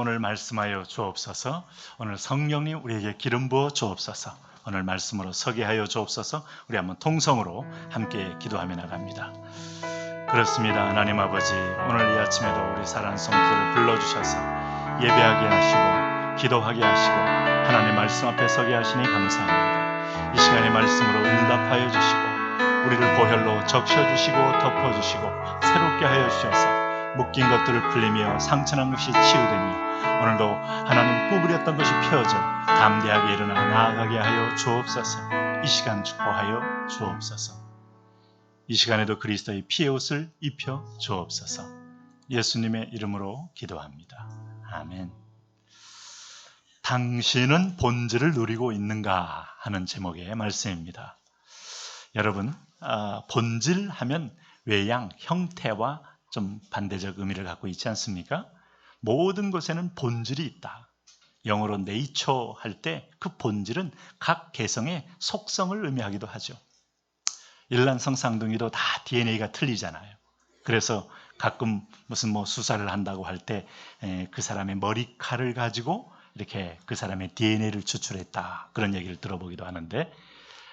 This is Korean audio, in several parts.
오늘 말씀하여 주옵소서. 오늘 성령님 우리에게 기름 부어 주옵소서. 오늘 말씀으로 서게 하여 주옵소서. 우리 한번 통성으로 함께 기도하며 나갑니다. 그렇습니다. 하나님 아버지, 오늘 이 아침에도 우리 사랑하는 성도들을 불러주셔서 예배하게 하시고 기도하게 하시고 하나님 말씀 앞에 서게 하시니 감사합니다. 이 시간의 말씀으로 응답하여 주시고 우리를 보혈로 적셔주시고 덮어주시고 새롭게 하여 주셔서 묶인 것들을 풀리며 상처난 것이 치유되며 오늘도 하나님 구부렸던 것이 펴져 담대하게 일어나 나아가게 하여 주옵소서. 이 시간 축복하여 주옵소서. 이 시간에도 그리스도의 피의 옷을 입혀 주옵소서. 예수님의 이름으로 기도합니다. 아멘. 당신은 본질을 누리고 있는가 하는 제목의 말씀입니다. 여러분, 본질 하면 외양, 형태와 좀 반대적 의미를 갖고 있지 않습니까? 모든 것에는 본질이 있다. 영어로 네이처 할 때 그 본질은 각 개성의 속성을 의미하기도 하죠. 일란성 쌍둥이도 다 DNA가 틀리잖아요. 그래서 가끔 무슨 수사를 한다고 할 때 그 사람의 머리칼을 가지고 이렇게 그 사람의 DNA를 추출했다. 그런 얘기를 들어보기도 하는데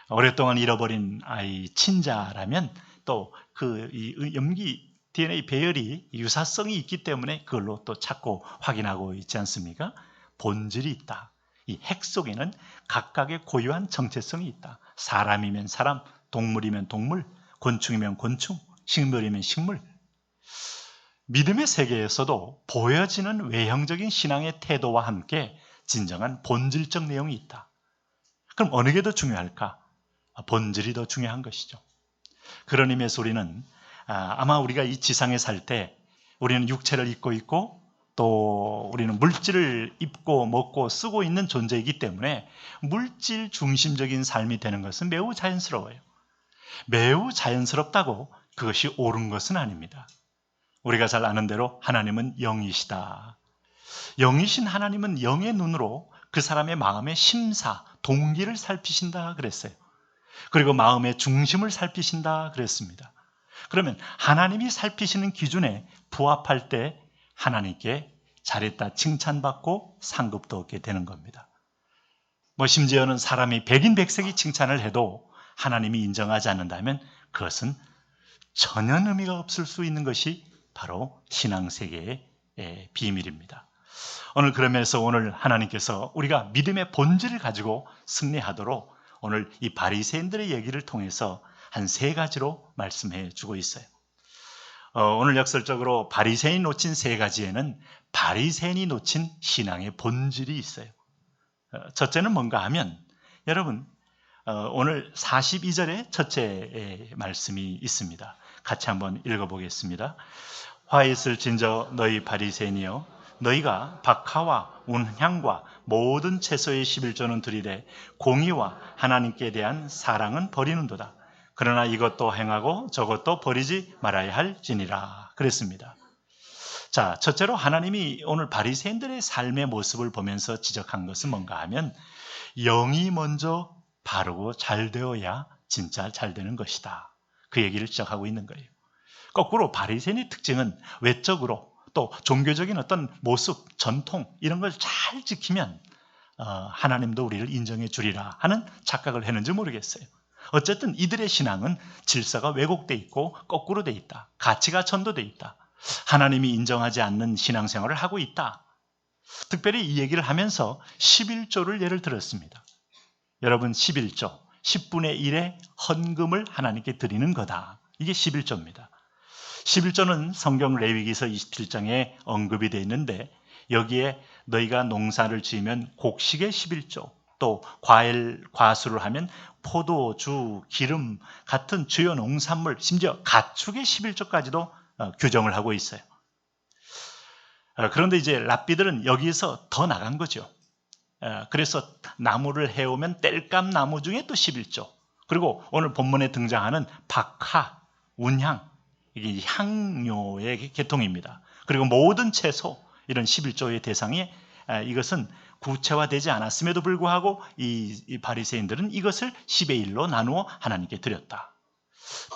오랫동안 잃어버린 아이 친자라면 또 그 염기 DNA 배열이 유사성이 있기 때문에 그걸로 또 찾고 확인하고 있지 않습니까? 본질이 있다. 이 핵 속에는 각각의 고유한 정체성이 있다. 사람이면 사람, 동물이면 동물, 곤충이면 곤충, 식물이면 식물. 믿음의 세계에서도 보여지는 외형적인 신앙의 태도와 함께 진정한 본질적 내용이 있다. 그럼 어느 게 더 중요할까? 본질이 더 중요한 것이죠. 그런 의미에서 우리는 아마 우리가 이 지상에 살 때 우리는 육체를 입고 있고 또 우리는 물질을 입고 먹고 쓰고 있는 존재이기 때문에 물질 중심적인 삶이 되는 것은 매우 자연스러워요. 매우 자연스럽다고 그것이 옳은 것은 아닙니다. 우리가 잘 아는 대로 하나님은 영이시다. 영이신 하나님은 영의 눈으로 그 사람의 마음의 심사, 동기를 살피신다 그랬어요. 그리고 마음의 중심을 살피신다 그랬습니다. 그러면 하나님이 살피시는 기준에 부합할 때 하나님께 잘했다 칭찬받고 상급도 얻게 되는 겁니다. 심지어는 사람이 백인백색이 칭찬을 해도 하나님이 인정하지 않는다면 그것은 전혀 의미가 없을 수 있는 것이 바로 신앙세계의 비밀입니다. 오늘 그러면서 오늘 하나님께서 우리가 믿음의 본질을 가지고 승리하도록 오늘 이 바리새인들의 얘기를 통해서 한 3가지로 말씀해 주고 있어요. 오늘 역설적으로 바리새인이 놓친 3가지에는 바리새인이 놓친 신앙의 본질이 있어요. 첫째는 뭔가 하면 여러분 오늘 42절에 첫째 말씀이 있습니다. 같이 한번 읽어보겠습니다. 화 있을 진저 너희 바리새인이여 너희가 박하와 운향과 모든 채소의 11조는 드리되 공의와 하나님께 대한 사랑은 버리는도다. 그러나 이것도 행하고 저것도 버리지 말아야 할지니라 그랬습니다. 자, 첫째로 하나님이 오늘 바리새인들의 삶의 모습을 보면서 지적한 것은 뭔가 하면 영이 먼저 바르고 잘 되어야 진짜 잘 되는 것이다. 그 얘기를 지적하고 있는 거예요. 거꾸로 바리새인의 특징은 외적으로 또 종교적인 어떤 모습, 전통 이런 걸 잘 지키면 하나님도 우리를 인정해 주리라 하는 착각을 했는지 모르겠어요. 어쨌든 이들의 신앙은 질서가 왜곡돼 있고 거꾸로 돼 있다. 가치가 전도돼 있다. 하나님이 인정하지 않는 신앙생활을 하고 있다. 특별히 이 얘기를 하면서 11조를 예를 들었습니다. 여러분 11조, 10분의 1의 헌금을 하나님께 드리는 거다. 이게 11조입니다. 11조는 성경 레위기서 27장에 언급이 되어 있는데 여기에 너희가 농사를 지으면 곡식의 11조, 또 과일, 과수를 하면 포도주, 기름 같은 주요 농산물, 심지어 가축의 11조까지도 규정을 하고 있어요. 그런데 이제 랍비들은 여기에서 더 나간 거죠. 그래서 나무를 해오면 땔감 나무 중에 또 11조, 그리고 오늘 본문에 등장하는 박하, 운향, 이게 향료의 계통입니다. 그리고 모든 채소, 이런 11조의 대상이 이것은 구체화되지 않았음에도 불구하고 이 바리새인들은 이것을 10의 1로 나누어 하나님께 드렸다.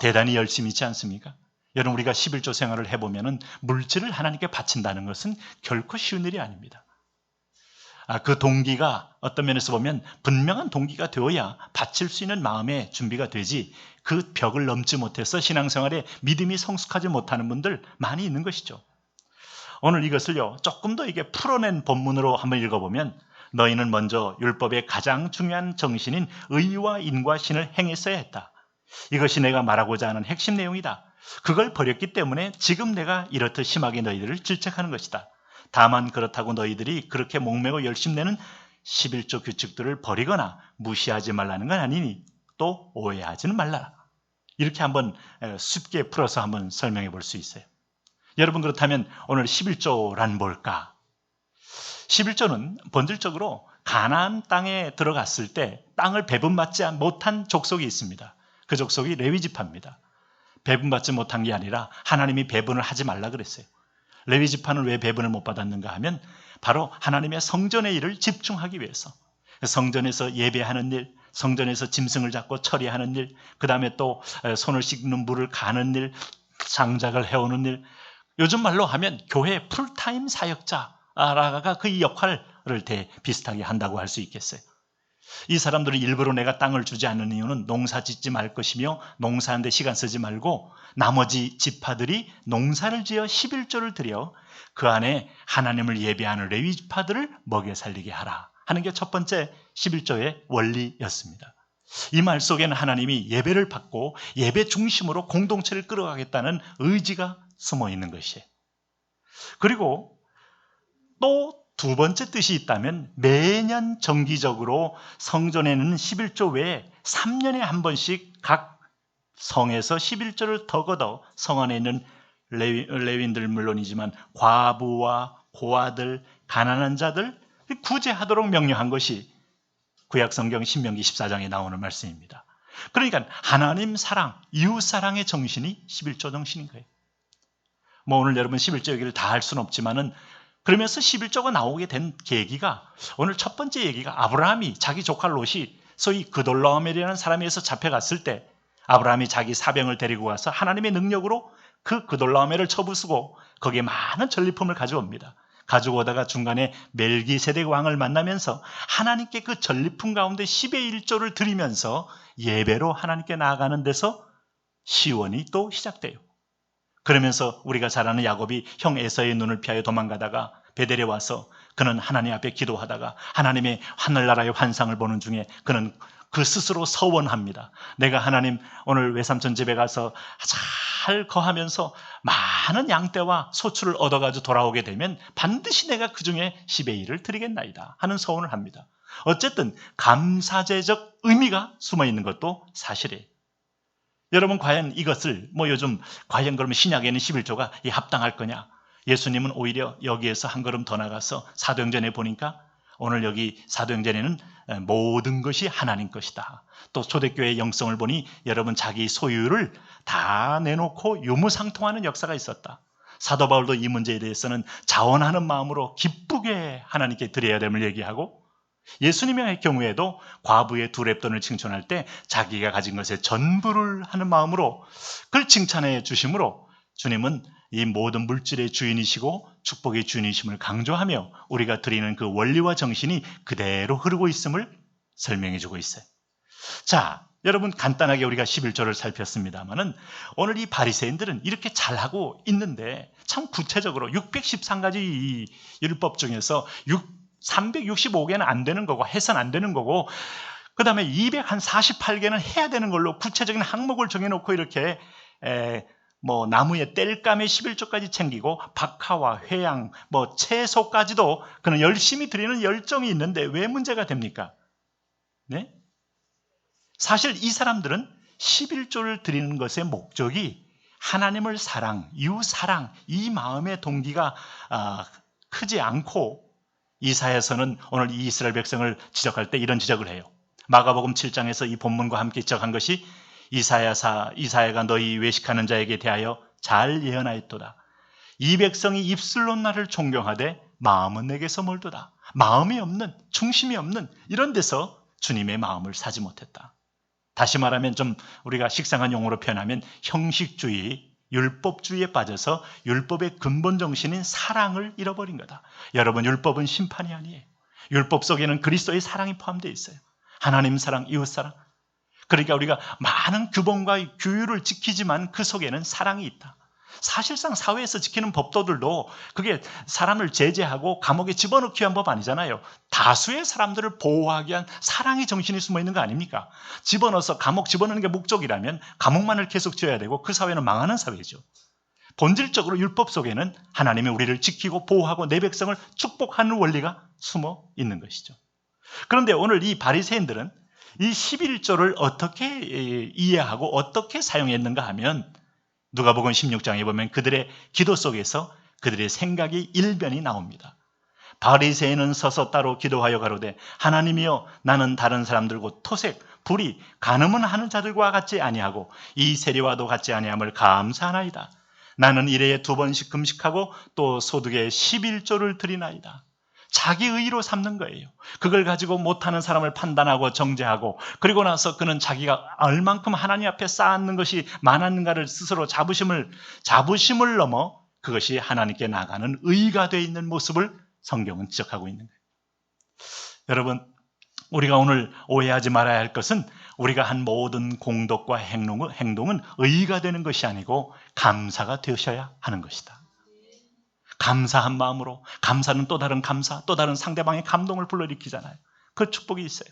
대단히 열심히 있지 않습니까? 여러분, 우리가 11조 생활을 해보면 물질을 하나님께 바친다는 것은 결코 쉬운 일이 아닙니다. 그 동기가 어떤 면에서 보면 분명한 동기가 되어야 바칠 수 있는 마음의 준비가 되지, 그 벽을 넘지 못해서 신앙생활에 믿음이 성숙하지 못하는 분들 많이 있는 것이죠. 오늘 이것을요, 조금 더 이게 풀어낸 본문으로 한번 읽어보면, 너희는 먼저 율법의 가장 중요한 정신인 의와 인과 신을 행했어야 했다. 이것이 내가 말하고자 하는 핵심 내용이다. 그걸 버렸기 때문에 지금 내가 이렇듯 심하게 너희들을 질책하는 것이다. 다만 그렇다고 너희들이 그렇게 목매고 열심내는 11조 규칙들을 버리거나 무시하지 말라는 건 아니니 또 오해하지는 말라. 이렇게 한번 쉽게 풀어서 한번 설명해 볼 수 있어요. 여러분, 그렇다면 오늘 11조란 뭘까? 11조는 본질적으로 가나안 땅에 들어갔을 때 땅을 배분받지 못한 족속이 있습니다. 그 족속이 레위 지파입니다. 배분받지 못한 게 아니라 하나님이 배분을 하지 말라 그랬어요. 레위 지파는 왜 배분을 못 받았는가 하면 바로 하나님의 성전의 일을 집중하기 위해서, 성전에서 예배하는 일, 성전에서 짐승을 잡고 처리하는 일, 그 다음에 또 손을 씻는 물을 가는 일, 장작을 해오는 일, 요즘 말로 하면 교회 풀타임 사역자가 그 역할을 비슷하게 한다고 할 수 있겠어요. 이 사람들은 일부러 내가 땅을 주지 않는 이유는 농사 짓지 말 것이며 농사하는데 시간 쓰지 말고 나머지 지파들이 농사를 지어 11조를 드려 그 안에 하나님을 예배하는 레위 지파들을 먹여 살리게 하라 하는 게 첫 번째 11조의 원리였습니다. 이 말 속에는 하나님이 예배를 받고 예배 중심으로 공동체를 끌어가겠다는 의지가 숨어 있는 것이에요. 그리고 또 두 번째 뜻이 있다면 매년 정기적으로 성전에는 11조 외에 3년에 한 번씩 각 성에서 11조를 더 걷어 성 안에 있는 레위인들 물론이지만 과부와 고아들, 가난한 자들 구제하도록 명령한 것이 구약성경 신명기 14장에 나오는 말씀입니다. 그러니까 하나님 사랑, 이웃 사랑의 정신이 11조 정신인 거예요. 오늘 여러분 11조 얘기를 다 할 수는 없지만은 그러면서 11조가 나오게 된 계기가, 오늘 첫 번째 얘기가 아브라함이 자기 조카 롯이 소위 그돌라오멜이라는 사람에서 잡혀갔을 때 아브라함이 자기 사병을 데리고 가서 하나님의 능력으로 그 그돌라오멜을 쳐부수고 거기에 많은 전리품을 가져옵니다. 가지고 오다가 중간에 멜기세덱 왕을 만나면서 하나님께 그 전리품 가운데 10의 1조를 드리면서 예배로 하나님께 나아가는 데서 시원이 또 시작돼요. 그러면서 우리가 잘 아는 야곱이 형 에서의 눈을 피하여 도망가다가 베델에 와서 그는 하나님 앞에 기도하다가 하나님의 하늘나라의 환상을 보는 중에 그는 그 스스로 서원합니다. 내가 하나님 오늘 외삼촌 집에 가서 잘 거하면서 많은 양떼와 소출을 얻어가지고 돌아오게 되면 반드시 내가 그 중에 10의 1을 드리겠나이다 하는 서원을 합니다. 어쨌든 감사제적 의미가 숨어 있는 것도 사실이에요. 여러분, 과연 이것을 요즘 과연 그러면 신약에는 11조가 합당할 거냐? 예수님은 오히려 여기에서 한 걸음 더 나가서 사도행전에 보니까 오늘 여기 사도행전에는 모든 것이 하나님 것이다. 또 초대교회의 영성을 보니 여러분 자기 소유를 다 내놓고 유무상통하는 역사가 있었다. 사도 바울도 이 문제에 대해서는 자원하는 마음으로 기쁘게 하나님께 드려야 됨을 얘기하고, 예수님의 경우에도 과부의 두 렙돈을 칭찬할 때 자기가 가진 것의 전부를 하는 마음으로 그걸 칭찬해 주심으로 주님은 이 모든 물질의 주인이시고 축복의 주인이심을 강조하며 우리가 드리는 그 원리와 정신이 그대로 흐르고 있음을 설명해 주고 있어요. 자, 여러분, 간단하게 우리가 11조를 살폈습니다만은 오늘 이 바리새인들은 이렇게 잘하고 있는데 참 구체적으로 613가지 이 율법 중에서 365개는 안 되는 거고 해서는 안 되는 거고, 그 다음에 248개는 해야 되는 걸로 구체적인 항목을 정해놓고 이렇게 나무에 땔감의 11조까지 챙기고 박하와 회양 채소까지도 그는 열심히 드리는 열정이 있는데 왜 문제가 됩니까? 네? 사실 이 사람들은 11조를 드리는 것의 목적이 하나님을 사랑, 이웃 사랑, 이 마음의 동기가 크지 않고, 이사야서는 오늘 이 이스라엘 백성을 지적할 때 이런 지적을 해요. 마가복음 7장에서 이 본문과 함께 지적한 것이 이사야가 너희 외식하는 자에게 대하여 잘 예언하였도다. 이 백성이 입술로 나를 존경하되 마음은 내게서 멀도다. 마음이 없는, 중심이 없는 이런 데서 주님의 마음을 사지 못했다. 다시 말하면 좀 우리가 식상한 용어로 표현하면 형식주의 율법주의에 빠져서 율법의 근본 정신인 사랑을 잃어버린 거다. 여러분, 율법은 심판이 아니에요. 율법 속에는 그리스도의 사랑이 포함되어 있어요. 하나님 사랑, 이웃 사랑. 그러니까 우리가 많은 규범과 규율을 지키지만 그 속에는 사랑이 있다. 사실상 사회에서 지키는 법도들도 그게 사람을 제재하고 감옥에 집어넣기 위한 법 아니잖아요. 다수의 사람들을 보호하기 위한 사랑의 정신이 숨어 있는 거 아닙니까? 집어넣어서 감옥 집어넣는 게 목적이라면 감옥만을 계속 지어야 되고 그 사회는 망하는 사회죠. 본질적으로 율법 속에는 하나님이 우리를 지키고 보호하고 내 백성을 축복하는 원리가 숨어 있는 것이죠. 그런데 오늘 이 바리새인들은 이 11조를 어떻게 이해하고 어떻게 사용했는가 하면 누가복음 16장에 보면 그들의 기도 속에서 그들의 생각이 일변이 나옵니다. 바리새인은 서서 따로 기도하여 가로되 하나님이여 나는 다른 사람들 곧 토색, 불의, 간음은 하는 자들과 같지 아니하고 이 세리와도 같지 아니함을 감사하나이다. 나는 일회에 2번씩 금식하고 또 소득의 11조를 드리나이다. 자기 의로 삼는 거예요. 그걸 가지고 못하는 사람을 판단하고 정죄하고 그리고 나서 그는 자기가 얼만큼 하나님 앞에 쌓았는 것이 많았는가를 스스로 자부심을 넘어 그것이 하나님께 나가는 의가 되어 있는 모습을 성경은 지적하고 있는 거예요. 여러분, 우리가 오늘 오해하지 말아야 할 것은 우리가 한 모든 공덕과 행동은 의가 되는 것이 아니고 감사가 되셔야 하는 것이다. 감사한 마음으로, 감사는 또 다른 감사, 또 다른 상대방의 감동을 불러일으키잖아요. 그 축복이 있어요.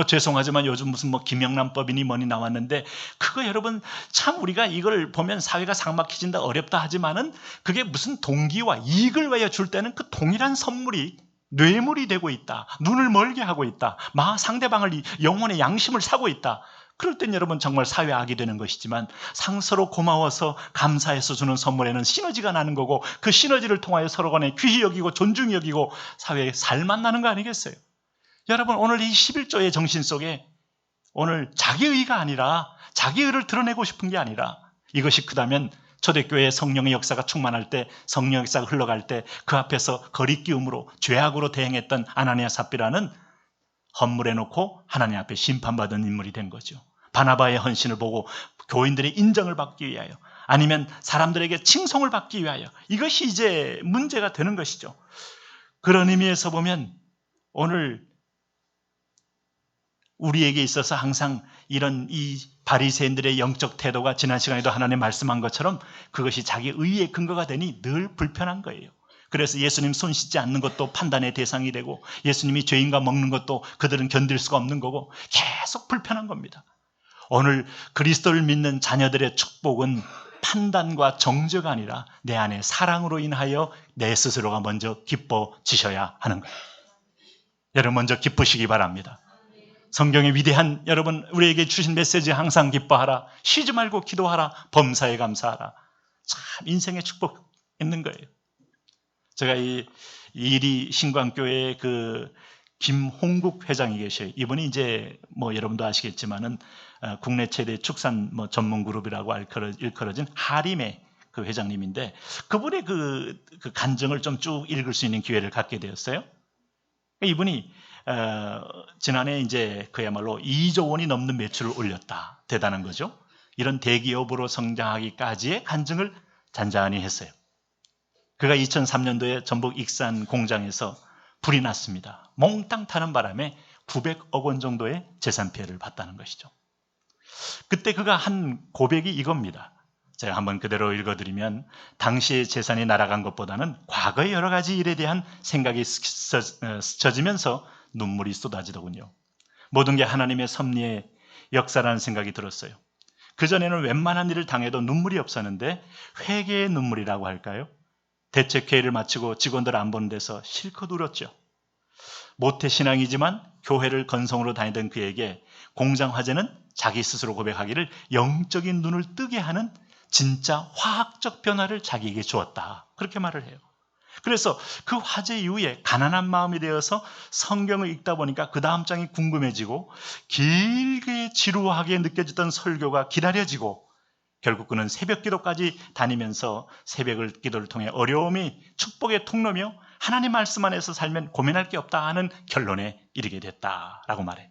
죄송하지만 요즘 무슨 김영란법이니 뭐니 나왔는데 그거 여러분 참 우리가 이걸 보면 사회가 삭막해진다 어렵다 하지만은 그게 무슨 동기와 이익을 위하여 줄 때는 그 동일한 선물이 뇌물이 되고 있다. 눈을 멀게 하고 있다. 상대방을 영혼의 양심을 사고 있다. 그럴 땐 여러분 정말 사회 악이 되는 것이지만 상서로 고마워서 감사해서 주는 선물에는 시너지가 나는 거고 그 시너지를 통하여 서로 간에 귀히 여기고 존중히 여기고 사회에 살만 나는 거 아니겠어요? 여러분 오늘 이 11조의 정신 속에 오늘 자기의가 아니라 자기의를 드러내고 싶은 게 아니라 이것이 크다면 초대교회의 성령의 역사가 충만할 때 성령의 역사가 흘러갈 때 그 앞에서 거리끼움으로 죄악으로 대행했던 아나니아 삽비라는 헌물해놓고 하나님 앞에 심판받은 인물이 된 거죠. 바나바의 헌신을 보고 교인들의 인정을 받기 위하여 아니면 사람들에게 칭송을 받기 위하여 이것이 이제 문제가 되는 것이죠. 그런 의미에서 보면 오늘 우리에게 있어서 항상 이런 이 바리새인들의 영적 태도가 지난 시간에도 하나님 말씀한 것처럼 그것이 자기 의의 근거가 되니 늘 불편한 거예요. 그래서 예수님 손 씻지 않는 것도 판단의 대상이 되고 예수님이 죄인과 먹는 것도 그들은 견딜 수가 없는 거고 계속 불편한 겁니다. 오늘 그리스도를 믿는 자녀들의 축복은 판단과 정죄가 아니라 내 안에 사랑으로 인하여 내 스스로가 먼저 기뻐지셔야 하는 거예요. 여러분 먼저 기쁘시기 바랍니다. 성경의 위대한 여러분 우리에게 주신 메시지 항상 기뻐하라. 쉬지 말고 기도하라. 범사에 감사하라. 참 인생의 축복 있는 거예요. 제가 이 이리 신광교회의 그 김홍국 회장이 계셔요. 이분이 이제 여러분도 아시겠지만은 국내 최대 축산 전문 그룹이라고 일컬어진 하림의 그 회장님인데 그분의 그 간증을 좀 쭉 읽을 수 있는 기회를 갖게 되었어요. 이분이 지난해 이제 그야말로 2조 원이 넘는 매출을 올렸다. 대단한 거죠. 이런 대기업으로 성장하기까지의 간증을 잔잔히 했어요. 그가 2003년도에 전북 익산 공장에서 불이 났습니다. 몽땅 타는 바람에 900억 원 정도의 재산 피해를 봤다는 것이죠. 그때 그가 한 고백이 이겁니다. 제가 한번 그대로 읽어드리면 당시의 재산이 날아간 것보다는 과거의 여러 가지 일에 대한 생각이 스쳐지면서 눈물이 쏟아지더군요. 모든 게 하나님의 섭리의 역사라는 생각이 들었어요. 그전에는 웬만한 일을 당해도 눈물이 없었는데 회개의 눈물이라고 할까요? 대책회의를 마치고 직원들 안 보는 데서 실컷 울었죠. 모태신앙이지만 교회를 건성으로 다니던 그에게 공장 화재는 자기 스스로 고백하기를 영적인 눈을 뜨게 하는 진짜 화학적 변화를 자기에게 주었다. 그렇게 말을 해요. 그래서 그 화재 이후에 가난한 마음이 되어서 성경을 읽다 보니까 그 다음 장이 궁금해지고 길게 지루하게 느껴지던 설교가 기다려지고 결국 그는 새벽 기도까지 다니면서 새벽 기도를 통해 어려움이 축복의 통로며 하나님 말씀 안에서 살면 고민할 게 없다 하는 결론에 이르게 됐다라고 말해요.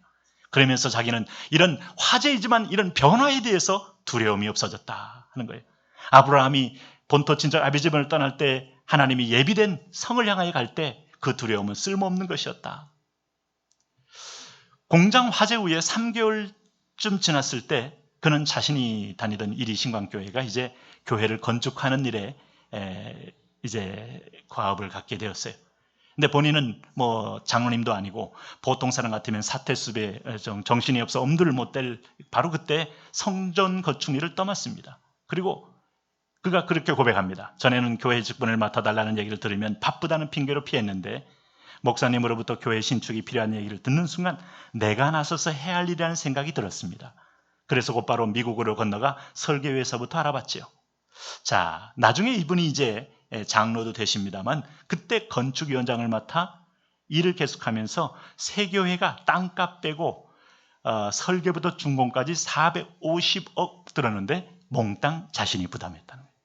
그러면서 자기는 이런 화제이지만 이런 변화에 대해서 두려움이 없어졌다 하는 거예요. 아브라함이 본토 친척 아비 집을 떠날 때 하나님이 예비된 성을 향하여 갈 때 그 두려움은 쓸모없는 것이었다. 공장 화재 후에 3개월쯤 지났을 때 그는 자신이 다니던 이리신광교회가 이제 교회를 건축하는 일에 이제 과업을 갖게 되었어요. 근데 본인은 뭐 장로님도 아니고 보통 사람 같으면 사태수배 정신이 없어 엄두를 못 댈 바로 그때 성전 건축 일을 떠맡습니다. 그리고 그가 그렇게 고백합니다. 전에는 교회 직분을 맡아달라는 얘기를 들으면 바쁘다는 핑계로 피했는데 목사님으로부터 교회 신축이 필요한 얘기를 듣는 순간 내가 나서서 해야 할 일이라는 생각이 들었습니다. 그래서 곧바로 미국으로 건너가 설계회사부터 알아봤지요. 자, 나중에 이분이 이제 장로도 되십니다만 그때 건축위원장을 맡아 일을 계속하면서 새 교회가 땅값 빼고 설계부터 준공까지 450억 들었는데 몽땅 자신이 부담했다는 거예요.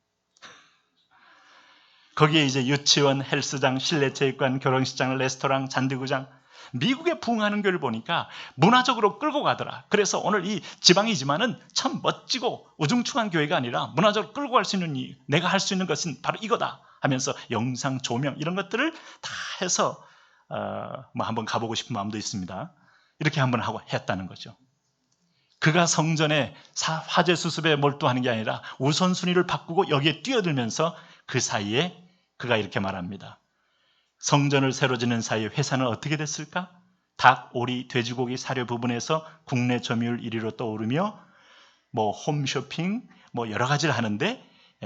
거기에 이제 유치원, 헬스장, 실내체육관, 결혼식장, 레스토랑, 잔디구장, 미국에 부흥하는 교회를 보니까 문화적으로 끌고 가더라. 그래서 오늘 이 지방이지만은 참 멋지고 우중충한 교회가 아니라 문화적으로 끌고 갈 수 있는 내가 할 수 있는 것은 바로 이거다 하면서 영상, 조명 이런 것들을 다 해서 뭐 한번 가보고 싶은 마음도 있습니다. 이렇게 한번 하고 했다는 거죠. 그가 성전에 화재 수습에 몰두하는 게 아니라 우선순위를 바꾸고 여기에 뛰어들면서 그 사이에 그가 이렇게 말합니다. 성전을 새로 짓는 사이에 회사는 어떻게 됐을까? 닭, 오리, 돼지고기, 사료 부분에서 국내 점유율 1위로 떠오르며 뭐 홈쇼핑 뭐 여러 가지를 하는데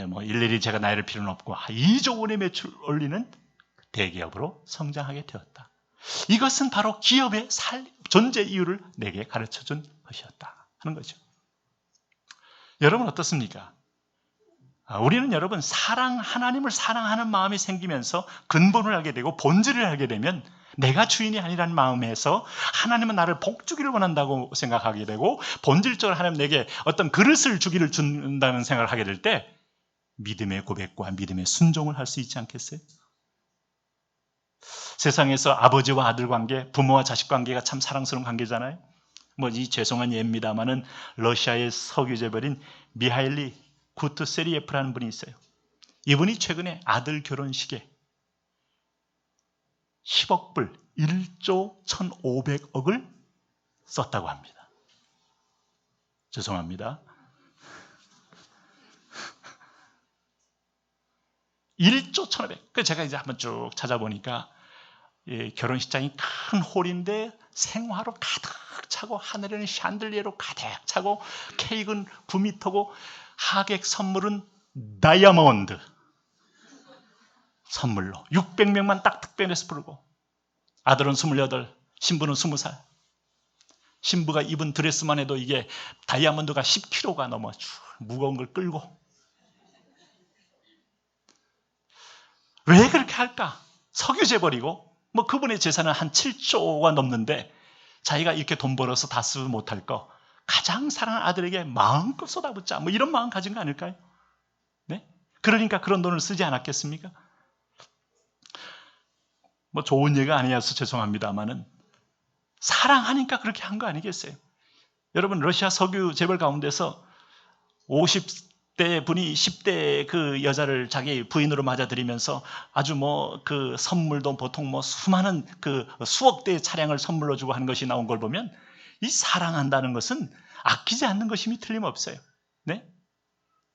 뭐 일일이 제가 나열할 필요는 없고 2조 원의 매출 올리는 대기업으로 성장하게 되었다. 이것은 바로 기업의 존재 이유를 내게 가르쳐준 것이었다 하는 거죠. 여러분 어떻습니까? 우리는 여러분 하나님을 사랑하는 마음이 생기면서 근본을 알게 되고 본질을 알게 되면 내가 주인이 아니라는 마음에서 하나님은 나를 복주기를 원한다고 생각하게 되고 본질적으로 하나님 내게 어떤 그릇을 주기를 준다는 생각을 하게 될 때 믿음의 고백과 믿음의 순종을 할 수 있지 않겠어요? 세상에서 아버지와 아들 관계, 부모와 자식 관계가 참 사랑스러운 관계잖아요. 뭐 이 죄송한 예입니다만은 러시아의 석유 재벌인 미하일리 구트세리예프라는 분이 있어요. 이분이 최근에 아들 결혼식에 10억 불, 1조 1,500억을 썼다고 합니다. 죄송합니다. 1조 1,500. 그래서 제가 이제 한번 쭉 찾아보니까 결혼식장이 큰 홀인데 생화로 가득 차고 하늘에는 샹들리에로 가득 차고 케이크는 9m고 하객 선물은 다이아몬드 선물로 600명만 딱 특별해서 부르고 아들은 28, 신부는 20살. 신부가 입은 드레스만 해도 이게 다이아몬드가 10kg가 넘어 무거운 걸 끌고. 왜 그렇게 할까? 석유 재벌이고 뭐 그분의 재산은 한 7조가 넘는데 자기가 이렇게 돈 벌어서 다 쓰지 못할 거 가장 사랑하는 아들에게 마음껏 쏟아붓자 뭐 이런 마음 가진 거 아닐까요? 네? 그러니까 그런 돈을 쓰지 않았겠습니까? 뭐 좋은 예가 아니어서 죄송합니다만은 사랑하니까 그렇게 한 거 아니겠어요? 여러분 러시아 석유 재벌 가운데서 50대 분이 10대 그 여자를 자기 부인으로 맞아들이면서 아주 뭐 그 선물도 보통 뭐 수많은 그 수억 대의 차량을 선물로 주고 하는 것이 나온 걸 보면 이 사랑한다는 것은 아끼지 않는 것임이 틀림없어요. 네?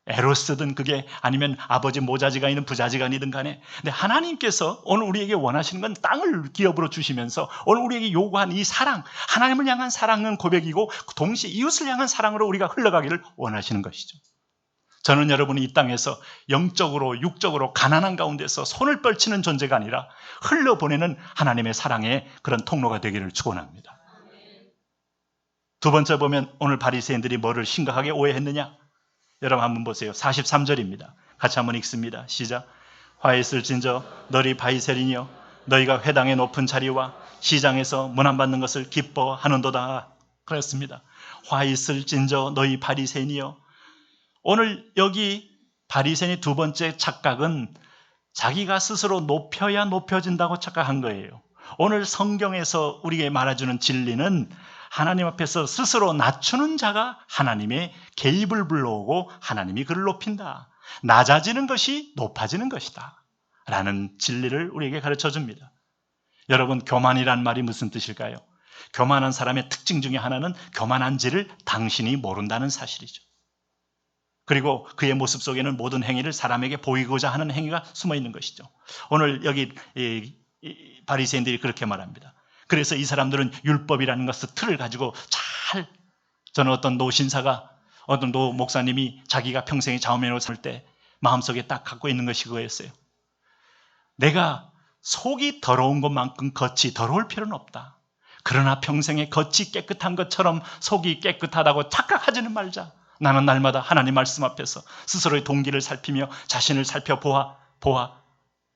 에로스든 그게 아니면 아버지 모자지간이든 부자지간이든 간에 근데 하나님께서 오늘 우리에게 원하시는 건 땅을 기업으로 주시면서 오늘 우리에게 요구한 이 사랑 하나님을 향한 사랑은 고백이고 동시에 이웃을 향한 사랑으로 우리가 흘러가기를 원하시는 것이죠. 저는 여러분이 이 땅에서 영적으로 육적으로 가난한 가운데서 손을 뻗치는 존재가 아니라 흘러보내는 하나님의 사랑의 그런 통로가 되기를 축원합니다. 두 번째 보면 오늘 바리새인들이 뭐를 심각하게 오해했느냐? 여러분 한번 보세요. 43절입니다. 같이 한번 읽습니다. 시작. 화 있을진저 너희 바리새인이여 너희가 회당의 높은 자리와 시장에서 문안 받는 것을 기뻐하는도다. 그랬습니다. 화 있을진저 너희 바리새인이여. 오늘 여기 바리새인의 두 번째 착각은 자기가 스스로 높여야 높여진다고 착각한 거예요. 오늘 성경에서 우리에게 말해주는 진리는 하나님 앞에서 스스로 낮추는 자가 하나님의 개입을 불러오고 하나님이 그를 높인다. 낮아지는 것이 높아지는 것이다 라는 진리를 우리에게 가르쳐 줍니다. 여러분, 교만이란 말이 무슨 뜻일까요? 교만한 사람의 특징 중에 하나는 교만한지를 당신이 모른다는 사실이죠. 그리고 그의 모습 속에는 모든 행위를 사람에게 보이고자 하는 행위가 숨어 있는 것이죠. 오늘 여기 바리새인들이 그렇게 말합니다. 그래서 이 사람들은 율법이라는 것을 틀을 가지고 저는 어떤 노신사가, 어떤 노 목사님이 자기가 평생에 자원면허를 살 때 마음속에 딱 갖고 있는 것이 그거였어요. 내가 속이 더러운 것만큼 겉이 더러울 필요는 없다. 그러나 평생에 겉이 깨끗한 것처럼 속이 깨끗하다고 착각하지는 말자. 나는 날마다 하나님 말씀 앞에서 스스로의 동기를 살피며 자신을 살펴보아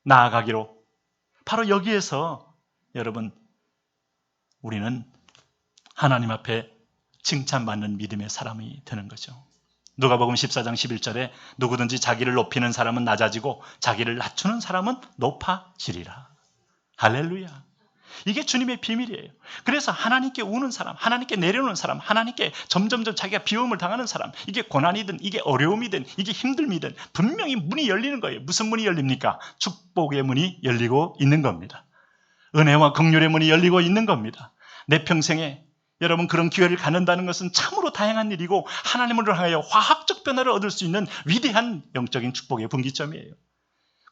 나아가기로. 바로 여기에서 여러분, 우리는 하나님 앞에 칭찬받는 믿음의 사람이 되는 거죠. 누가복음 14장 11절에 누구든지 자기를 높이는 사람은 낮아지고 자기를 낮추는 사람은 높아지리라. 할렐루야. 이게 주님의 비밀이에요. 그래서 하나님께 우는 사람, 하나님께 내려오는 사람, 하나님께 점점점 자기가 비움을 당하는 사람, 이게 고난이든 이게 어려움이든 이게 힘듦이든 분명히 문이 열리는 거예요. 무슨 문이 열립니까? 축복의 문이 열리고 있는 겁니다. 은혜와 긍휼의 문이 열리고 있는 겁니다. 내 평생에 여러분, 그런 기회를 갖는다는 것은 참으로 다양한 일이고 하나님을 향하여 화학적 변화를 얻을 수 있는 위대한 영적인 축복의 분기점이에요.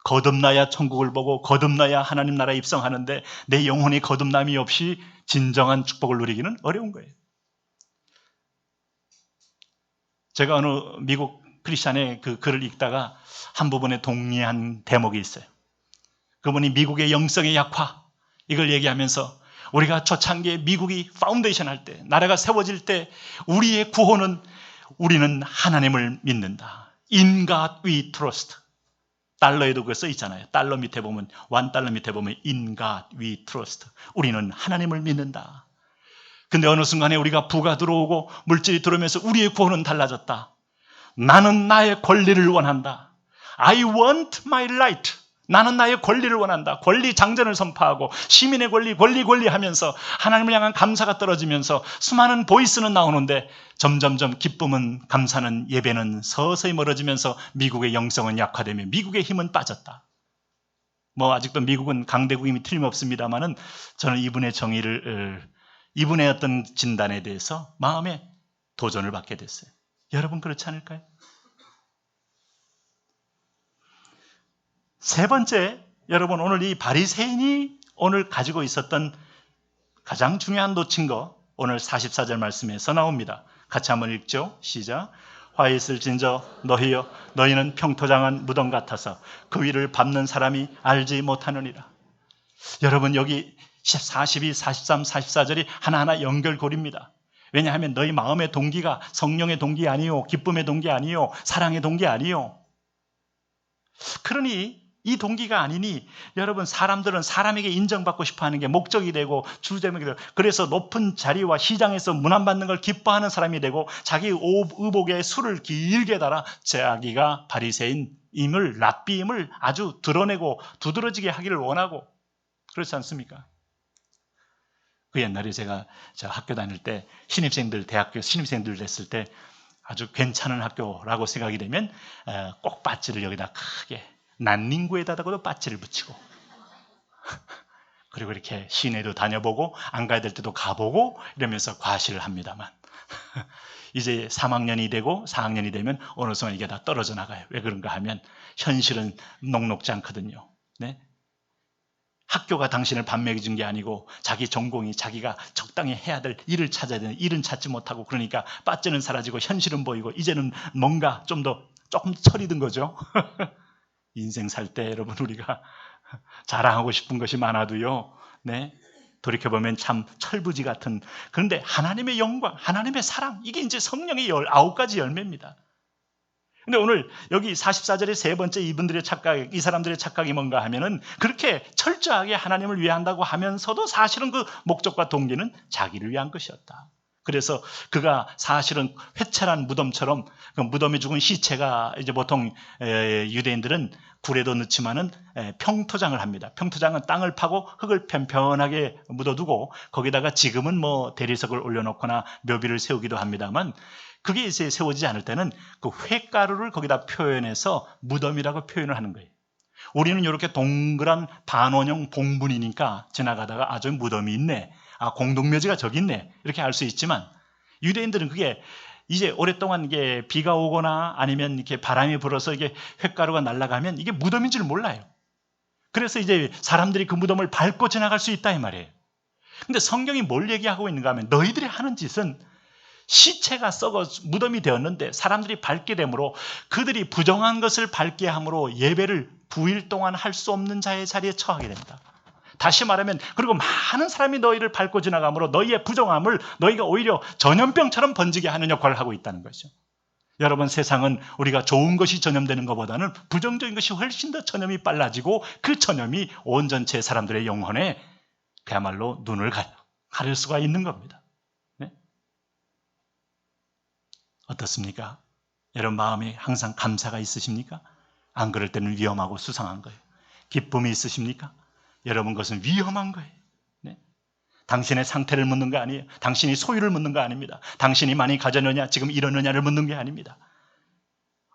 거듭나야 천국을 보고 거듭나야 하나님 나라에 입성하는데 내 영혼의 거듭남이 없이 진정한 축복을 누리기는 어려운 거예요. 제가 어느 미국 크리스찬의 그 글을 읽다가 한 부분에 동의한 대목이 있어요. 그분이 미국의 영성의 약화, 이걸 얘기하면서 우리가 초창기에 미국이 파운데이션 할 때, 나라가 세워질 때 우리의 구호는 우리는 하나님을 믿는다. In God we trust. 달러에도 그거 써 있잖아요. 달러 밑에 보면, $1 밑에 보면 In God we trust. 우리는 하나님을 믿는다. 근데 어느 순간에 우리가 부가 들어오고 물질이 들어오면서 우리의 구호는 달라졌다. 나는 나의 권리를 원한다. I want my right. 나는 나의 권리를 원한다. 권리 장전을 선포하고 시민의 권리 하면서 하나님을 향한 감사가 떨어지면서 수많은 보이스는 나오는데 점점점 기쁨은, 감사는, 예배는 서서히 멀어지면서 미국의 영성은 약화되며 미국의 힘은 빠졌다. 아직도 미국은 강대국임이 틀림없습니다만은 저는 이분의 정의를, 이분의 어떤 진단에 대해서 마음에 도전을 받게 됐어요. 여러분 그렇지 않을까요? 세 번째, 여러분, 오늘 이 바리새인이 오늘 가지고 있었던 가장 중요한 놓친 거, 오늘 44절 말씀에서 나옵니다. 같이 한번 읽죠. 시작. 화 있을진저 너희여, 너희는 평토장한 무덤 같아서 그 위를 밟는 사람이 알지 못하느니라. 여러분, 여기 42, 43, 44절이 하나하나 연결고리입니다. 왜냐하면 너희 마음의 동기가 성령의 동기 아니요, 기쁨의 동기 아니요, 사랑의 동기 아니요. 그러니 이 동기가 아니니 여러분, 사람들은 사람에게 인정받고 싶어하는 게 목적이 되고 주제목이 되고, 그래서 높은 자리와 시장에서 문안받는 걸 기뻐하는 사람이 되고 자기 의복에 술을 길게 달아 자기가 바리새인임을, 랍비임을 아주 드러내고 두드러지게 하기를 원하고, 그렇지 않습니까? 그 옛날에 제가 학교 다닐 때 대학교 신입생들 됐을 때 아주 괜찮은 학교라고 생각이 되면 꼭 배지를 여기다 크게 난닝구에다가도 배지를 붙이고 그리고 이렇게 시내도 다녀보고 안 가야 될 때도 가보고 이러면서 과시를 합니다만 이제 3학년이 되고 4학년이 되면 어느 순간 이게 다 떨어져 나가요. 왜 그런가 하면 현실은 녹록지 않거든요. 네? 학교가 당신을 밥 먹여준 게 아니고 자기 전공이 자기가 적당히 해야 될 일을 찾아야 되는 일은 찾지 못하고, 그러니까 배지는 사라지고 현실은 보이고 이제는 뭔가 조금 철이 든 거죠. 인생 살 때 여러분, 우리가 자랑하고 싶은 것이 많아도요, 네, 돌이켜보면 참 철부지 같은, 그런데 하나님의 영광, 하나님의 사랑, 이게 이제 성령의 19가지 열매입니다. 근데 오늘 여기 44절의 세 번째 이분들의 착각, 이 사람들의 착각이 뭔가 하면은 그렇게 철저하게 하나님을 위한다고 하면서도 사실은 그 목적과 동기는 자기를 위한 것이었다. 그래서 그가 사실은 회찰한 무덤처럼, 그 무덤에 죽은 시체가 이제 보통 유대인들은 굴에도 넣지만은 평토장을 합니다. 평토장은 땅을 파고 흙을 편편하게 묻어두고 거기다가 지금은 뭐 대리석을 올려놓거나 묘비를 세우기도 합니다만 그게 이제 세워지지 않을 때는 그 횟가루를 거기다 표현해서 무덤이라고 표현을 하는 거예요. 우리는 이렇게 동그란 반원형 봉분이니까 지나가다가 저 무덤이 있네, 공동묘지가 저기 있네 이렇게 알 수 있지만 유대인들은 그게 이제 오랫동안 이게 비가 오거나 아니면 이렇게 바람이 불어서 이게 횟가루가 날아가면 이게 무덤인 줄 몰라요. 그래서 이제 사람들이 그 무덤을 밟고 지나갈 수 있다 이 말이에요. 근데 성경이 뭘 얘기하고 있는가 하면 너희들이 하는 짓은 시체가 썩어 무덤이 되었는데 사람들이 밟게 되므로 그들이 부정한 것을 밟게 함으로 예배를 9일 동안 할 수 없는 자의 자리에 처하게 됩니다. 다시 말하면 그리고 많은 사람이 너희를 밟고 지나가므로 너희의 부정함을 너희가 오히려 전염병처럼 번지게 하는 역할을 하고 있다는 거죠. 여러분, 세상은 우리가 좋은 것이 전염되는 것보다는 부정적인 것이 훨씬 더 전염이 빨라지고 그 전염이 온 전체 사람들의 영혼에 그야말로 눈을 가릴 수가 있는 겁니다. 네? 어떻습니까? 여러분 마음에 항상 감사가 있으십니까? 안 그럴 때는 위험하고 수상한 거예요. 기쁨이 있으십니까? 여러분 그것은 위험한 거예요. 네? 당신의 상태를 묻는 거 아니에요. 당신이 소유를 묻는 거 아닙니다. 당신이 많이 가졌느냐 지금 이러느냐를 묻는 게 아닙니다.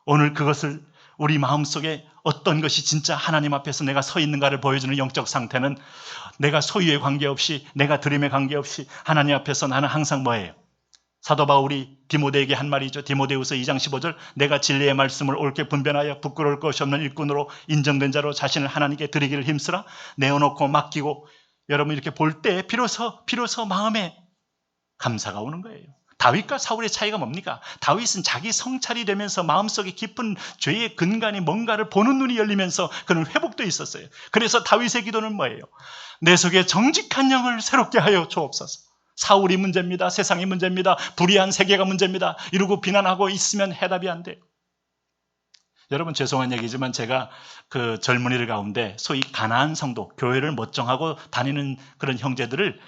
오늘 그것을 우리 마음속에 어떤 것이 진짜 하나님 앞에서 내가 서 있는가를 보여주는 영적 상태는 내가 소유에 관계없이 내가 드림에 관계없이 하나님 앞에서 나는 항상 뭐예요? 사도 바울이 디모데에게 한 말이죠. 디모데후서 2장 15절 내가 진리의 말씀을 옳게 분별하여 부끄러울 것이 없는 일꾼으로 인정된 자로 자신을 하나님께 드리기를 힘쓰라. 내어놓고 맡기고 여러분 이렇게 볼 때 비로소 마음에 감사가 오는 거예요. 다윗과 사울의 차이가 뭡니까? 다윗은 자기 성찰이 되면서 마음속에 깊은 죄의 근간이 뭔가를 보는 눈이 열리면서 그는 회복도 있었어요. 그래서 다윗의 기도는 뭐예요? 내 속에 정직한 영을 새롭게 하여 주옵소서. 사울이 문제입니다. 세상이 문제입니다. 불의한 세계가 문제입니다. 이러고 비난하고 있으면 해답이 안 돼요. 여러분 죄송한 얘기지만 제가 그 젊은이들 가운데 소위 가나안 성도, 교회를 멋정하고 다니는 그런 형제들을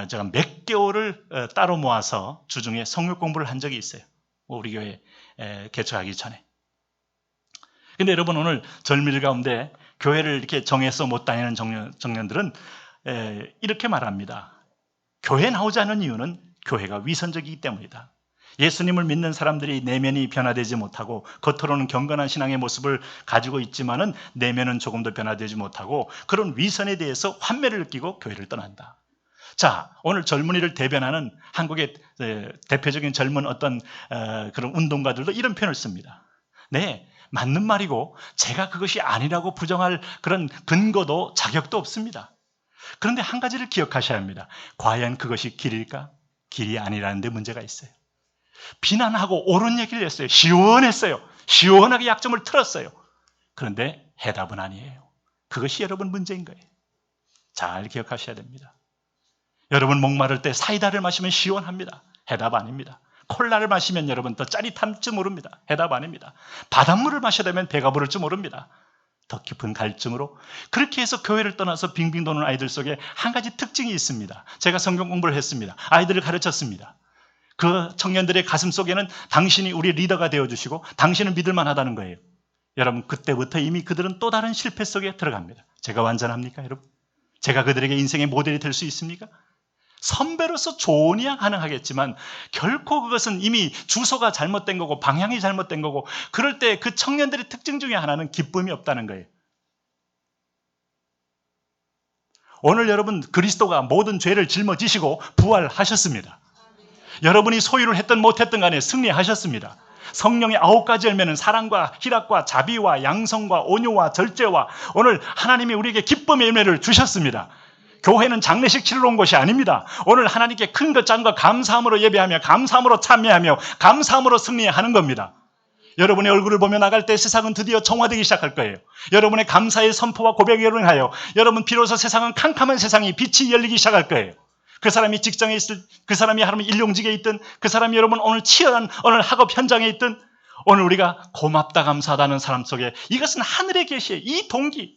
제가 몇 개월을 따로 모아서 주중에 성역 공부를 한 적이 있어요. 우리 교회 개척하기 전에. 근데 여러분 오늘 젊은이들 가운데 교회를 이렇게 정해서 못 다니는 청년들은 이렇게 말합니다. 교회 나오지 않는 이유는 교회가 위선적이기 때문이다. 예수님을 믿는 사람들이 내면이 변화되지 못하고 겉으로는 경건한 신앙의 모습을 가지고 있지만은 내면은 조금도 변화되지 못하고 그런 위선에 대해서 환멸을 느끼고 교회를 떠난다. 자, 오늘 젊은이를 대변하는 한국의 대표적인 젊은 어떤 그런 운동가들도 이런 표현을 씁니다. 네, 맞는 말이고 제가 그것이 아니라고 부정할 그런 근거도 자격도 없습니다. 그런데 한 가지를 기억하셔야 합니다. 과연 그것이 길일까? 길이 아니라는 데 문제가 있어요. 비난하고 옳은 얘기를 했어요. 시원했어요. 시원하게 약점을 틀었어요. 그런데 해답은 아니에요. 그것이 여러분 문제인 거예요. 잘 기억하셔야 됩니다. 여러분 목마를 때 사이다를 마시면 시원합니다. 해답 아닙니다. 콜라를 마시면 여러분 더 짜릿함지 모릅니다. 해답 아닙니다. 바닷물을 마셔야 되면 배가 부를 줄 모릅니다. 더 깊은 갈증으로 그렇게 해서 교회를 떠나서 빙빙 도는 아이들 속에 한 가지 특징이 있습니다. 제가 성경 공부를 했습니다. 아이들을 가르쳤습니다. 그 청년들의 가슴 속에는 당신이 우리 리더가 되어주시고 당신은 믿을만 하다는 거예요. 여러분 그때부터 이미 그들은 또 다른 실패 속에 들어갑니다. 제가 완전합니까 여러분? 제가 그들에게 인생의 모델이 될 수 있습니까? 선배로서 조언이야 가능하겠지만 결코 그것은 이미 주소가 잘못된 거고 방향이 잘못된 거고 그럴 때 그 청년들의 특징 중에 하나는 기쁨이 없다는 거예요. 오늘 여러분 그리스도가 모든 죄를 짊어지시고 부활하셨습니다. 여러분이 소유를 했든 못했든 간에 승리하셨습니다. 성령의 9가지 열매는 사랑과 희락과 자비와 양성과 온유와 절제와 오늘 하나님이 우리에게 기쁨의 열매를 주셨습니다. 교회는 장례식 치르러 온 것이 아닙니다. 오늘 하나님께 큰 것 작은 것 감사함으로 예배하며 감사함으로 참여하며 감사함으로 승리하는 겁니다. 여러분의 얼굴을 보며 나갈 때 세상은 드디어 정화되기 시작할 거예요. 여러분의 감사의 선포와 고백에 열응하여 여러분 비로소 세상은 캄캄한 세상이 빛이 열리기 시작할 거예요. 그 사람이 직장에 있을, 그 사람이 하루는 일용직에 있든 그 사람이 여러분 오늘 치열한 오늘 학업 현장에 있든 오늘 우리가 고맙다 감사하다는 사람 속에 이것은 하늘의 계시의 이 동기.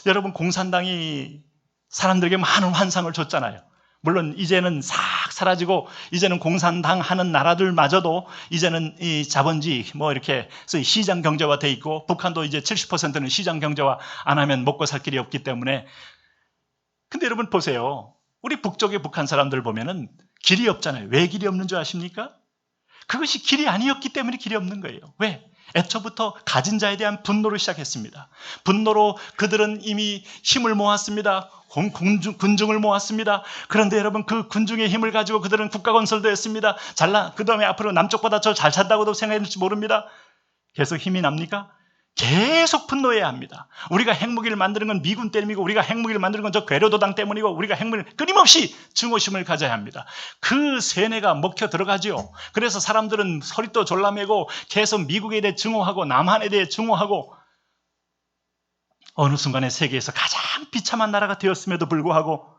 여러분 공산당이 사람들에게 많은 환상을 줬잖아요. 물론 이제는 싹 사라지고 이제는 공산당 하는 나라들마저도 이제는 이 자본주의 뭐 이렇게 소위 시장 경제화 돼 있고 북한도 이제 70%는 시장 경제화 안 하면 먹고 살 길이 없기 때문에. 근데 여러분 보세요. 우리 북쪽의 북한 사람들 보면은 길이 없잖아요. 왜 길이 없는 줄 아십니까? 그것이 길이 아니었기 때문에 길이 없는 거예요. 왜? 애초부터 가진 자에 대한 분노로 시작했습니다. 분노로 그들은 이미 힘을 모았습니다. 군중을 모았습니다. 그런데 여러분 그 군중의 힘을 가지고 그들은 국가 건설도 했습니다. 그 다음에 앞으로 남쪽보다 더 잘 산다고도 생각했을지 모릅니다. 계속 힘이 납니까? 계속 분노해야 합니다. 우리가 핵무기를 만드는 건 미군 때문이고 우리가 핵무기를 만드는 건 저 괴뢰도당 때문이고 우리가 핵무기를 끊임없이 증오심을 가져야 합니다. 그 세뇌가 먹혀 들어가죠. 그래서 사람들은 서리도 졸라매고 계속 미국에 대해 증오하고 남한에 대해 증오하고 어느 순간에 세계에서 가장 비참한 나라가 되었음에도 불구하고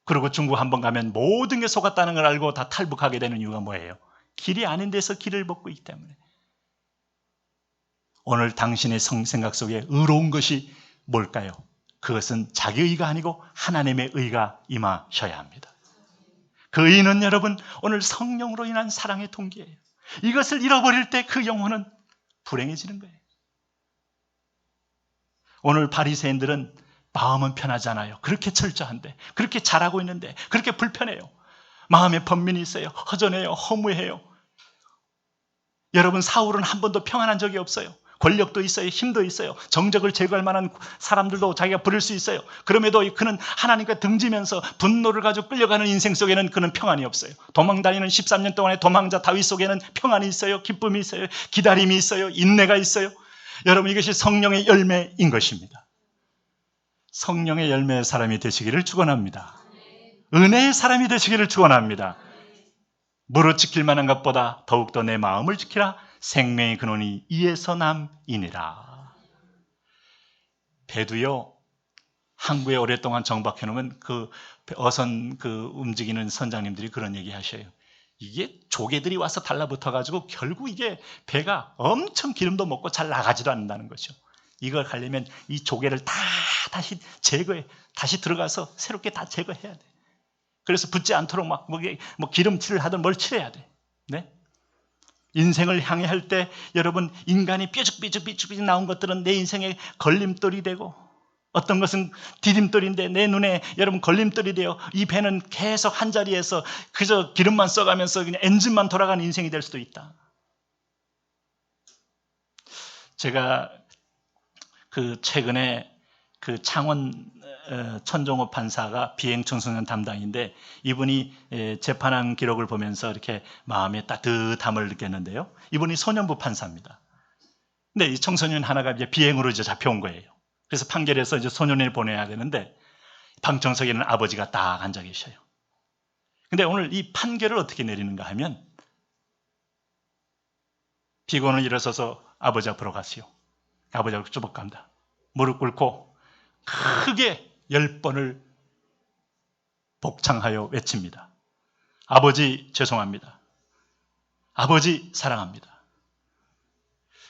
그리고 중국 한번 가면 모든 게 속았다는 걸 알고 다 탈북하게 되는 이유가 뭐예요? 길이 아닌 데서 길을 먹고 있기 때문에. 오늘 당신의 생각 속에 의로운 것이 뭘까요? 그것은 자기 의가 아니고 하나님의 의가 임하셔야 합니다. 그 의는 여러분 오늘 성령으로 인한 사랑의 동기예요. 이것을 잃어버릴 때 그 영혼은 불행해지는 거예요. 오늘 바리새인들은 마음은 편하잖아요. 그렇게 철저한데, 그렇게 잘하고 있는데, 그렇게 불편해요. 마음에 번민이 있어요. 허전해요. 허무해요. 여러분 사울은 한 번도 평안한 적이 없어요. 권력도 있어요. 힘도 있어요. 정적을 제거할 만한 사람들도 자기가 부릴 수 있어요. 그럼에도 그는 하나님과 등지면서 분노를 가지고 끌려가는 인생 속에는 그는 평안이 없어요. 도망다니는 13년 동안의 도망자 다윗 속에는 평안이 있어요. 기쁨이 있어요. 기다림이 있어요. 인내가 있어요. 여러분 이것이 성령의 열매인 것입니다. 성령의 열매의 사람이 되시기를 축원합니다. 은혜의 사람이 되시기를 축원합니다. 무릇 지킬 만한 것보다 더욱더 내 마음을 지키라. 생명의 근원이 이에서 남이니라. 배도요, 항구에 오랫동안 정박해 놓으면 그 어선 움직이는 선장님들이 그런 얘기 하셔요. 이게 조개들이 와서 달라붙어 가지고 결국 이게 배가 엄청 기름도 먹고 잘 나가지도 않는다는 거죠. 이걸 하려면 이 조개를 다시 제거해, 다시 들어가서 새롭게 다 제거해야 돼. 그래서 붙지 않도록 뭐 기름칠을 하든 뭘 칠해야 돼. 네? 인생을 향해 할 때 여러분 인간이 삐죽삐죽 나온 것들은 내 인생의 걸림돌이 되고 어떤 것은 디딤돌인데 내 눈에 여러분 걸림돌이 되어 이 배는 계속 한 자리에서 그저 기름만 써가면서 그냥 엔진만 돌아가는 인생이 될 수도 있다. 제가 최근에 창원 천종호 판사가 비행 청소년 담당인데 이분이 재판한 기록을 보면서 이렇게 마음에 따뜻함을 느꼈는데요. 이분이 소년부 판사입니다. 근데 이 청소년 하나가 이제 비행으로 이제 잡혀온 거예요. 그래서 판결에서 이제 소년을 보내야 되는데 방청석에는 아버지가 딱 앉아 계셔요. 근데 오늘 이 판결을 어떻게 내리는가 하면 피고는 일어서서 아버지 앞으로 가시오. 아버지 앞으로 쭈벅 갑니다. 무릎 꿇고 크게 10번을 복창하여 외칩니다. 아버지 죄송합니다. 아버지 사랑합니다.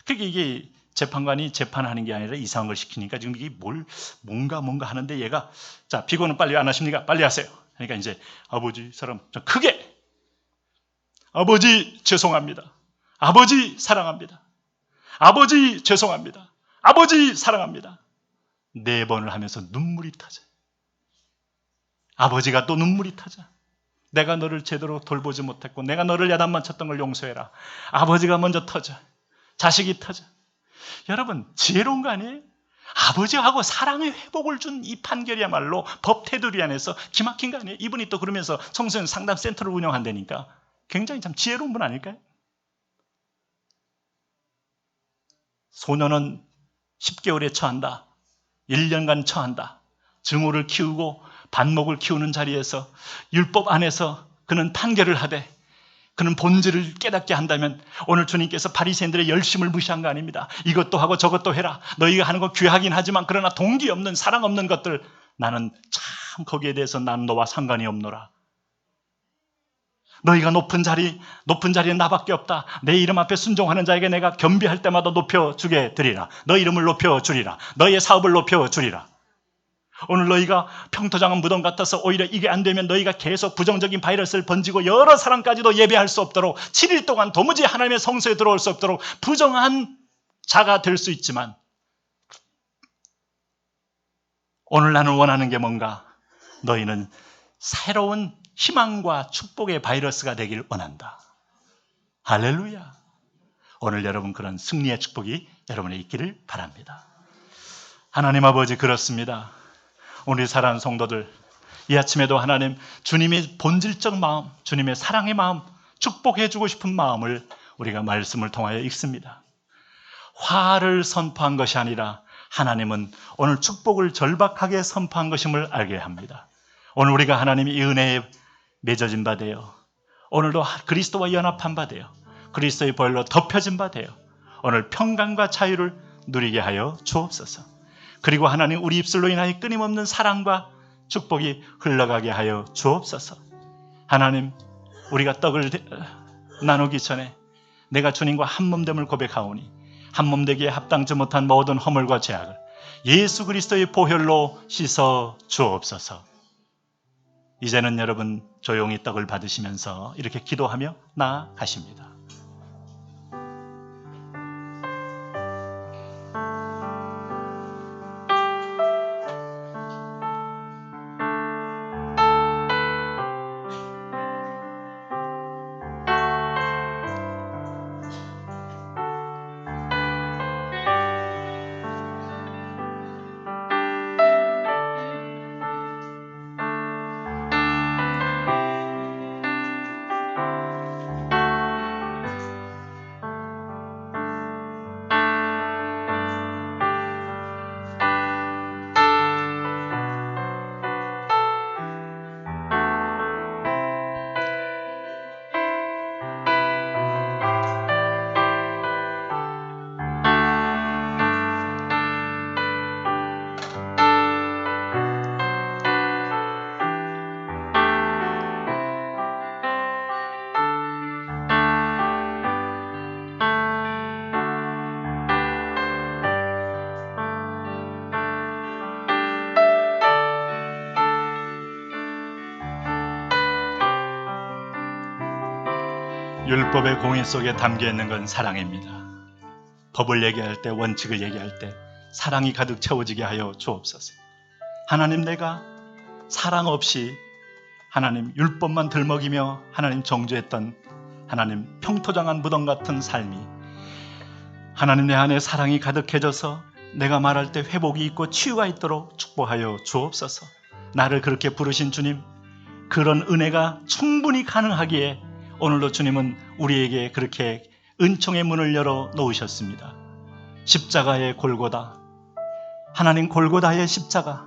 그게 이게 재판관이 재판하는 게 아니라 이상한 걸 시키니까 지금 이게 뭔가 하는데 얘가 자 피고는 빨리 안 하십니까? 빨리 하세요. 그러니까 이제 아버지 사랑 크게 아버지 죄송합니다. 아버지 사랑합니다. 아버지 죄송합니다. 아버지 사랑합니다. 4번을 하면서 눈물이 터져. 아버지가 또 눈물이 터져. 내가 너를 제대로 돌보지 못했고 내가 너를 야단만 쳤던 걸 용서해라. 아버지가 먼저 터져. 자식이 터져. 여러분 지혜로운 거 아니에요? 아버지하고 사랑의 회복을 준 이 판결이야말로 법 테두리 안에서 기막힌 거 아니에요? 이분이 또 그러면서 청소년 상담 센터를 운영한다니까 굉장히 참 지혜로운 분 아닐까요? 소년은 10개월에 처한다. 1년간 처한다. 증오를 키우고 반목을 키우는 자리에서 율법 안에서 그는 판결을 하되 그는 본질을 깨닫게 한다면 오늘 주님께서 바리새인들의 열심을 무시한 거 아닙니다. 이것도 하고 저것도 해라. 너희가 하는 거 귀하긴 하지만 그러나 동기 없는 사랑 없는 것들 나는 참 거기에 대해서 난 너와 상관이 없노라. 너희가 높은 자리는 나밖에 없다. 내 이름 앞에 순종하는 자에게 내가 겸비할 때마다 높여주게 되리라. 너희 이름을 높여주리라. 너희의 사업을 높여주리라. 오늘 너희가 평토장한 무덤 같아서 오히려 이게 안 되면 너희가 계속 부정적인 바이러스를 번지고 여러 사람까지도 예배할 수 없도록 7일 동안 도무지 하나님의 성소에 들어올 수 없도록 부정한 자가 될 수 있지만 오늘 나는 원하는 게 뭔가? 너희는 새로운 희망과 축복의 바이러스가 되길 원한다. 할렐루야. 오늘 여러분 그런 승리의 축복이 여러분에 있기를 바랍니다. 하나님 아버지 그렇습니다. 우리 사랑하는 성도들, 이 아침에도 하나님 주님의 본질적 마음, 주님의 사랑의 마음, 축복해주고 싶은 마음을 우리가 말씀을 통하여 읽습니다. 화를 선포한 것이 아니라 하나님은 오늘 축복을 절박하게 선포한 것임을 알게 합니다. 오늘 우리가 하나님의 이 은혜에 맺어진 바 되어 오늘도 그리스도와 연합한 바 되어 그리스도의 보혈로 덮여진 바 되어 오늘 평강과 자유를 누리게 하여 주옵소서. 그리고 하나님 우리 입술로 인하여 끊임없는 사랑과 축복이 흘러가게 하여 주옵소서. 하나님 우리가 떡을 나누기 전에 내가 주님과 한몸됨을 고백하오니 한몸 되기에 합당치 못한 모든 허물과 죄악을 예수 그리스도의 보혈로 씻어 주옵소서. 이제는 여러분 조용히 떡을 받으시면서 이렇게 기도하며 나아가십니다. 율법의 공인 속에 담겨있는 건 사랑입니다. 법을 얘기할 때, 원칙을 얘기할 때 사랑이 가득 채워지게 하여 주옵소서. 하나님 내가 사랑 없이 하나님 율법만 들먹이며 하나님 정죄했던 하나님 평토장한 무덤 같은 삶이 하나님 내 안에 사랑이 가득해져서 내가 말할 때 회복이 있고 치유가 있도록 축복하여 주옵소서. 나를 그렇게 부르신 주님, 그런 은혜가 충분히 가능하기에 오늘도 주님은 우리에게 그렇게 은총의 문을 열어 놓으셨습니다. 십자가의 골고다, 하나님 골고다의 십자가,